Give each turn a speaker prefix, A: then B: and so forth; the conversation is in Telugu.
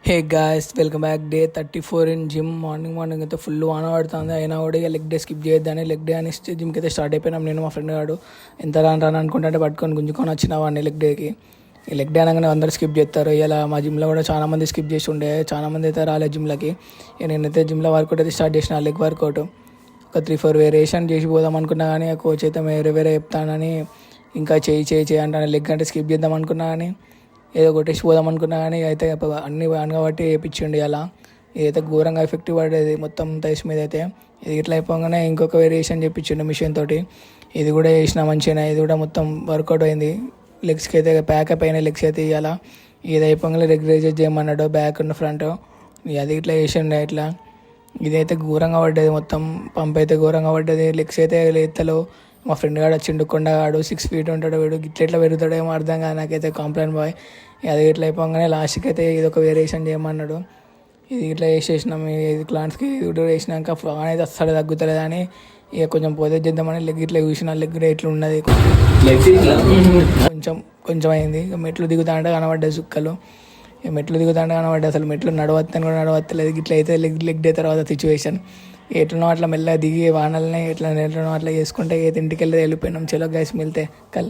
A: Hey guys, welcome back. Day 34 in gym. Morning అయితే ఫుల్ వాన పడుతుంది. అయినా కూడా ఇక లెగ్ డే స్కిప్ చేయొద్దని లెగ్ డే అని జిమ్కి అయితే స్టార్ట్ అయిపోయినాం. నేను మా ఫ్రెండ్ గాడు ఎంత రాను అనుకుంటే పట్టుకొని గుంజుకొని వచ్చిన వాడిని లెగ్ డేకి. ఈ లెగ్ డే అనగానే అందరూ స్కిప్ చేస్తారు. ఇలా మా జిమ్లో కూడా చాలా మంది స్కిప్ చేసి ఉండే, చాలా మంది అయితే రాలేదు జిమ్లకి. నేనైతే జిమ్లో వర్కౌట్ అయితే స్టార్ట్ చేసిన, లెగ్ వర్కౌట్. ఒక 3-4 వేరియేషన్ చేసి పోదాం అనుకున్నా కానీ కోచ్ అయితే వేరే చెప్తానని ఇంకా చేయి అంటాను. లెగ్ అంటే స్కిప్ చేద్దాం అనుకున్నా కానీ ఏదో కొట్టేసి పోదాం అనుకున్నా కానీ అయితే అన్ని కాబట్టి వేయించండి. అలా ఇదైతే ఘోరంగా ఎఫెక్టివ్ పడేది మొత్తం థైస్ మీద అయితే. ఇది ఇట్లా అయిపోగానే ఇంకొక వేరియేషన్ చెప్పించండి మిషన్ తోటి. ఇది కూడా వేసిన మంచిగా, ఇది కూడా మొత్తం వర్కౌట్ అయింది. లెగ్స్కి అయితే ప్యాకప్ అయిన లెగ్స్ అయితే ఇవాళ ఇది అయిపోగానే లెగ్ రైజెస్ చేయమన్నాడు, బ్యాక్ ఉన్న ఫ్రంట్. అది ఇట్లా వేసిండే ఇట్లా. ఇదైతే ఘోరంగా పడ్డది, మొత్తం పంప్ అయితే ఘోరంగా పడ్డది. లెగ్స్ అయితే ఎత్తలో మా ఫ్రెండ్ గాడు వచ్చిండు, కొండగాడు 6 feet ఉంటాడు. వీడు ఇట్లా పెరుగుతాడో ఏమో అర్థం కాదు నాకైతే. Complaint boy. అది ఇట్లా అయిపోగానే లాస్ట్కి అయితే ఇది ఒక వేరియేషన్ చేయమన్నాడు. ఇది ఇట్లా వేసేసినాం. ఇది క్లాంట్స్కి ఇది వేసినాక ఫ్లాన్ అయితే అస్సలు తగ్గుతలేదని ఇక కొంచెం పోతే చేద్దామని లెగ్ ఇట్లా చూసిన. లెగ్ ఇట్లా ఉన్నది, కొంచెం అయింది. ఇక మెట్లు దిగుతా కనబడ్డాయి సుక్కలు. ఇక మెట్లు దిగుతా కనబడ్డాయి. అసలు మెట్లు నడవత్తని కూడా నడవత్తలేదు. ఇట్లా అయితే లెగ్ డే తర్వాత సిచ్యువేషన్ ఎట్లనో అట్లా మెల్లగా దిగి వానల్ని ఎట్లా అట్లా చేసుకుంటే ఇంటికి వెళ్ళి వెళ్ళిపోయినాం. చలో గైస్, మిల్తే కల్.